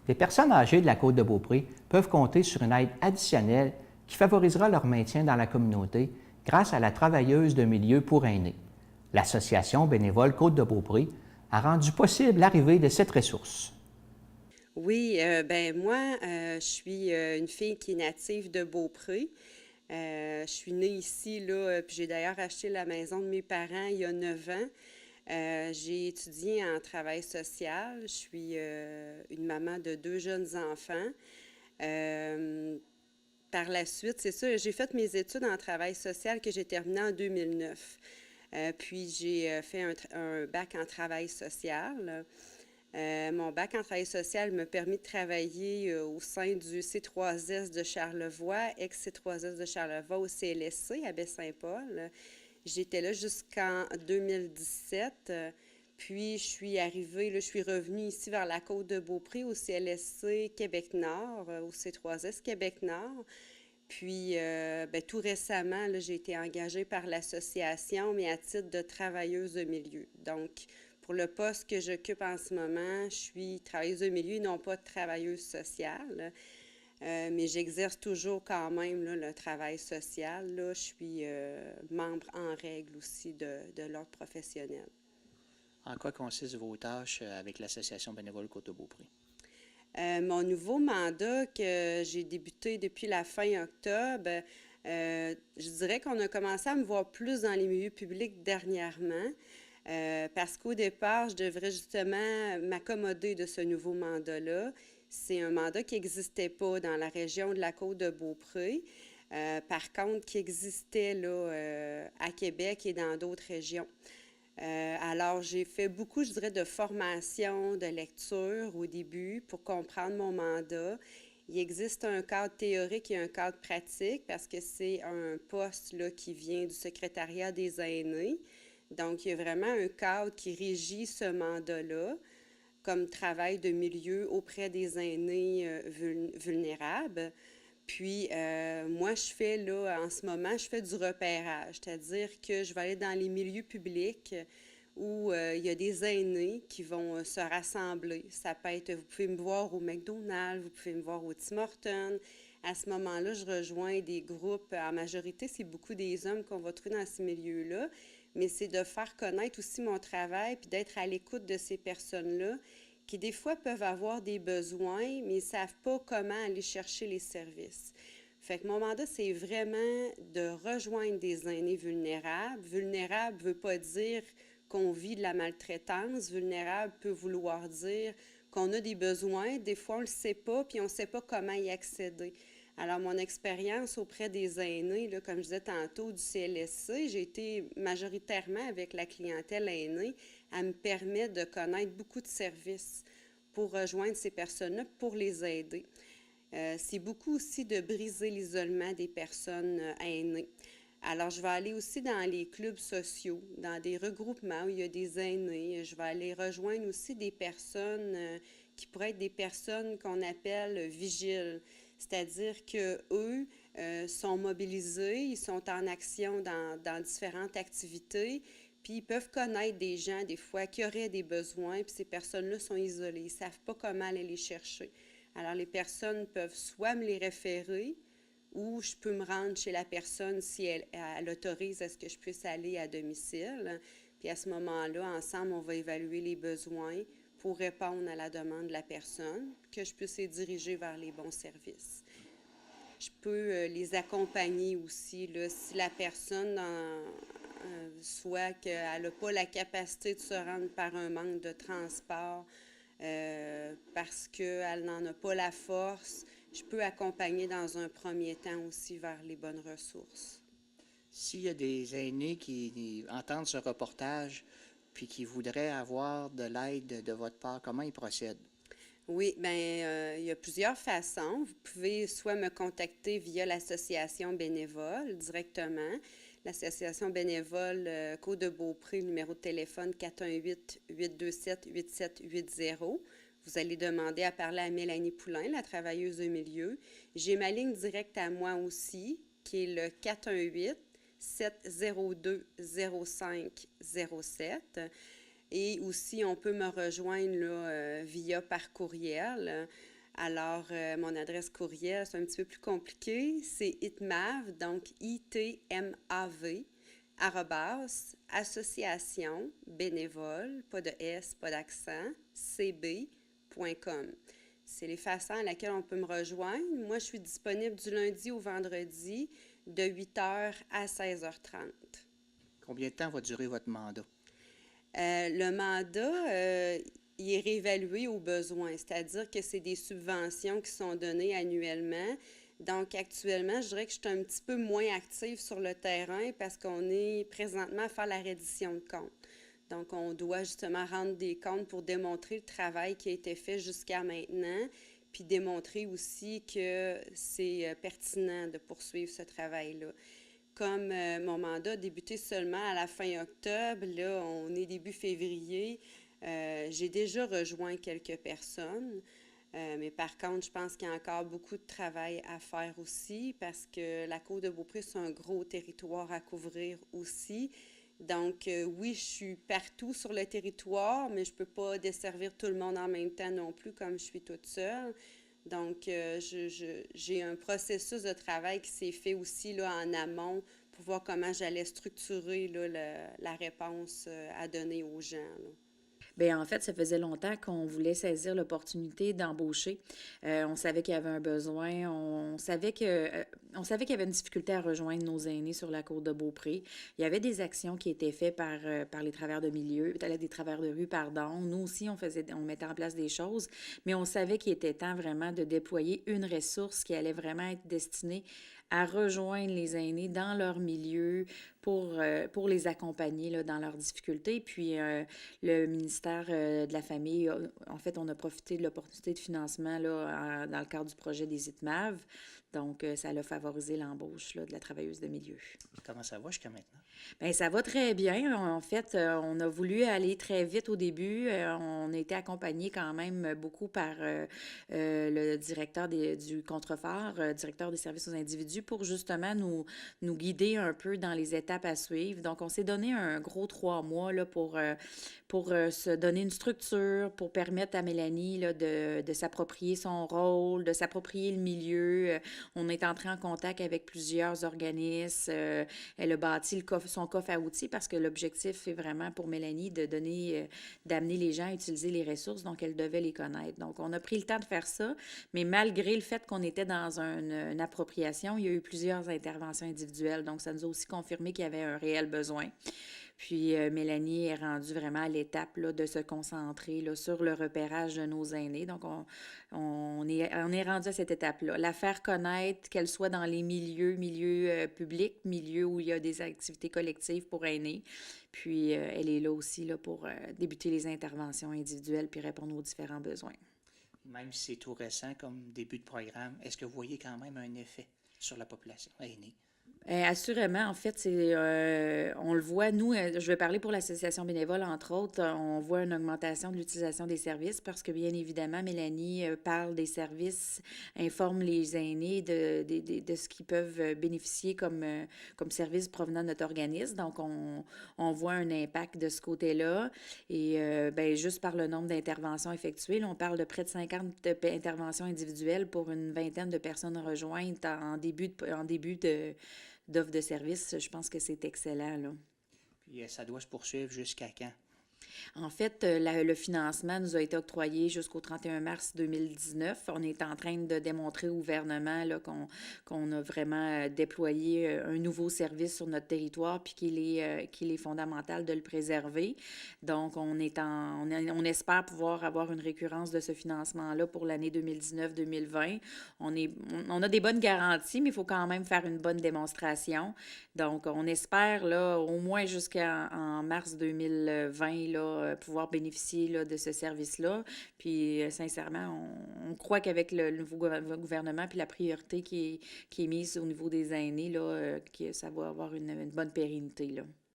Les personnes âgées de la Côte-de-Beaupré peuvent compter sur une aide additionnelle qui favorisera leur maintien dans la communauté grâce à la travailleuse de milieu pour aînés. L'Association bénévole Côte-de-Beaupré a rendu possible l'arrivée de cette ressource. Oui, ben moi, je suis une fille qui est native de Beaupré. Je suis née ici, là, puis j'ai d'ailleurs acheté la maison de mes parents il y a 9 ans. J'ai étudié en travail social. Je suis une maman de 2 jeunes enfants. Euh, Par la suite, c'est ça, j'ai fait mes études en travail social que j'ai terminé en 2009. Puis j'ai fait un bac en travail social. Mon bac en travail social m'a permis de travailler au sein du C3S de Charlevoix, ex-C3S de Charlevoix au CLSC à Baie-Saint-Paul. J'étais là jusqu'en 2017. Puis je suis arrivée, là, je suis revenue ici vers la côte de Beaupré au CLSC Québec-Nord, au C3S Québec-Nord. Puis, ben, tout récemment, là, j'ai été engagée par l'association, mais à titre de travailleuse de milieu. Donc, pour le poste que j'occupe en ce moment, je suis travailleuse de milieu et non pas travailleuse sociale. Mais j'exerce toujours quand même là, le travail social. Là. Je suis membre en règle aussi de l'ordre professionnel. En quoi consistent vos tâches avec l'Association bénévole Côte-de-Beaupré? Mon nouveau mandat que j'ai débuté depuis la fin octobre, je dirais qu'on a commencé à me voir plus dans les milieux publics dernièrement. Parce qu'au départ, je devrais justement m'accommoder de ce nouveau mandat-là. C'est un mandat qui n'existait pas dans la région de la Côte-de-Beaupré. Par contre, qui existait là, à Québec et dans d'autres régions. Alors, j'ai fait beaucoup, je dirais, de formation, de lecture au début pour comprendre mon mandat. Il existe un cadre théorique et un cadre pratique parce que c'est un poste là, qui vient du secrétariat des aînés. Donc, il y a vraiment un cadre qui régit ce mandat-là comme travail de milieu auprès des aînés vulnérables. Puis, moi, je fais là, en ce moment, je fais du repérage, c'est-à-dire que je vais aller dans les milieux publics où il y a des aînés qui vont se rassembler. Ça peut être, vous pouvez me voir au McDonald's, vous pouvez me voir au Tim Hortons. À ce moment-là, je rejoins des groupes. En majorité, c'est beaucoup des hommes qu'on va trouver dans ces milieux-là, mais c'est de faire connaître aussi mon travail puis d'être à l'écoute de ces personnes-là qui, des fois, peuvent avoir des besoins, mais ils ne savent pas comment aller chercher les services. Fait que mon mandat, c'est vraiment de rejoindre des aînés vulnérables. Vulnérable ne veut pas dire qu'on vit de la maltraitance. Vulnérable peut vouloir dire qu'on a des besoins. Des fois, on ne le sait pas, puis on ne sait pas comment y accéder. Alors, mon expérience auprès des aînés, là, comme je disais tantôt, du CLSC, j'ai été majoritairement avec la clientèle aînée. Elle me permet de connaître beaucoup de services pour rejoindre ces personnes-là, pour les aider. C'est beaucoup aussi de briser l'isolement des personnes aînées. Alors, je vais aller aussi dans les clubs sociaux, dans des regroupements où il y a des aînés. Je vais aller rejoindre aussi des personnes qui pourraient être des personnes qu'on appelle vigiles. C'est-à-dire qu'eux sont mobilisés, ils sont en action dans différentes activités, puis ils peuvent connaître des gens, des fois, qui auraient des besoins, puis ces personnes-là sont isolées. Ils ne savent pas comment aller les chercher. Alors, les personnes peuvent soit me les référer, ou je peux me rendre chez la personne si elle autorise à ce que je puisse aller à domicile. Puis à ce moment-là, ensemble, on va évaluer les besoins pour répondre à la demande de la personne, que je puisse les diriger vers les bons services. Je peux les accompagner aussi, là, si la personne, soit qu'elle n'a pas la capacité de se rendre par un manque de transport, parce qu'elle n'en a pas la force, je peux accompagner dans un premier temps aussi vers les bonnes ressources. S'il y a des aînés qui entendent ce reportage puis qui voudraient avoir de l'aide de votre part, comment ils procèdent? Oui, bien, il y a plusieurs façons. Vous pouvez soit me contacter via l'association bénévole directement. L'association bénévole Côte-de-Beaupré, numéro de téléphone 418-827-8780. Vous allez demander à parler à Mélanie Poulain, la travailleuse de milieu. J'ai ma ligne directe à moi aussi, qui est le 418-702-0507. Et aussi, on peut me rejoindre là, via par courriel. Alors, mon adresse courriel, c'est un petit peu plus compliqué. C'est itmav, donc ITMAV, arrobas, association bénévole, pas de S, pas d'accent, cb.com. C'est les façons à laquelle on peut me rejoindre. Moi, je suis disponible du lundi au vendredi de 8h à 16h30. Combien de temps va durer votre mandat? Le mandat, il est réévalué aux besoins, c'est-à-dire que c'est des subventions qui sont données annuellement. Donc, actuellement, je dirais que je suis un petit peu moins active sur le terrain parce qu'on est présentement à faire la reddition de comptes. Donc, on doit justement rendre des comptes pour démontrer le travail qui a été fait jusqu'à maintenant, puis démontrer aussi que c'est pertinent de poursuivre ce travail-là. Comme mon mandat a débuté seulement à la fin octobre, là, on est début février, j'ai déjà rejoint quelques personnes. Mais par contre, je pense qu'il y a encore beaucoup de travail à faire aussi parce que la Côte-de-Beaupré, c'est un gros territoire à couvrir aussi. Donc, oui, je suis partout sur le territoire, mais je ne peux pas desservir tout le monde en même temps non plus comme je suis toute seule. Donc, j'ai un processus de travail qui s'est fait aussi là, en amont pour voir comment j'allais structurer là, la réponse à donner aux gens, là. Bien, en fait, ça faisait longtemps qu'on voulait saisir l'opportunité d'embaucher. On savait qu'il y avait un besoin. On savait qu'il y avait une difficulté à rejoindre nos aînés sur la côte de Beaupré. Il y avait des actions qui étaient faites par les travailleurs de milieu, des travailleurs de rue, pardon. Nous aussi, on mettait en place des choses, mais on savait qu'il était temps vraiment de déployer une ressource qui allait vraiment être destinée à rejoindre les aînés dans leur milieu pour les accompagner là, dans leurs difficultés. Puis le ministère de la Famille, en fait, on a profité de l'opportunité de financement là, dans le cadre du projet des ITMAV. Donc, ça a favorisé l'embauche là, de la travailleuse de milieu. Comment ça va jusqu'à maintenant? Bien, ça va très bien. En fait, on a voulu aller très vite au début. On a été accompagné quand même beaucoup par le directeur du Contrefort, directeur des services aux individus, pour justement nous guider un peu dans les étapes à suivre. Donc, on s'est donné un gros 3 mois là, pour se donner une structure, pour permettre à Mélanie là, de s'approprier son rôle, de s'approprier le milieu. On est entré en contact avec plusieurs organismes. Elle a bâti son coffre à outils parce que l'objectif est vraiment pour Mélanie d'amener les gens à utiliser les ressources, donc elle devait les connaître. Donc, on a pris le temps de faire ça, mais malgré le fait qu'on était dans une appropriation, il y a eu plusieurs interventions individuelles. Donc, ça nous a aussi confirmé qu'il y avait un réel besoin. Puis, Mélanie est rendue vraiment à l'étape là, de se concentrer là, sur le repérage de nos aînés. Donc, on est rendu à cette étape-là. La faire connaître, qu'elle soit dans les milieux publics, milieux où il y a des activités collectives pour aînés. Puis, elle est là aussi là, pour débuter les interventions individuelles puis répondre aux différents besoins. Même si c'est tout récent comme début de programme, est-ce que vous voyez quand même un effet sur la population aînée? Assurément, en fait, on le voit, nous, je vais parler pour l'association bénévole, entre autres, on voit une augmentation de l'utilisation des services parce que, bien évidemment, Mélanie parle des services, informe les aînés de ce qu'ils peuvent bénéficier comme service provenant de notre organisme. Donc, on voit un impact de ce côté-là. Et ben, juste par le nombre d'interventions effectuées, là, on parle de près de 50 interventions individuelles pour une vingtaine de personnes rejointes en début d'offre de service. Je pense que c'est excellent, là. Puis ça doit se poursuivre jusqu'à quand? En fait, le financement nous a été octroyé jusqu'au 31 mars 2019. On est en train de démontrer au gouvernement là, qu'on a vraiment déployé un nouveau service sur notre territoire puis qu'il est fondamental de le préserver. Donc, on espère pouvoir avoir une récurrence de ce financement-là pour l'année 2019-2020. On a des bonnes garanties, mais il faut quand même faire une bonne démonstration. Donc, on espère là, au moins jusqu'en mars 2020 là, pouvoir bénéficier là, de ce service-là. Puis, sincèrement, on croit qu'avec le nouveau gouvernement puis la priorité qui est mise au niveau des aînés, là, que ça va avoir une bonne pérennité, là.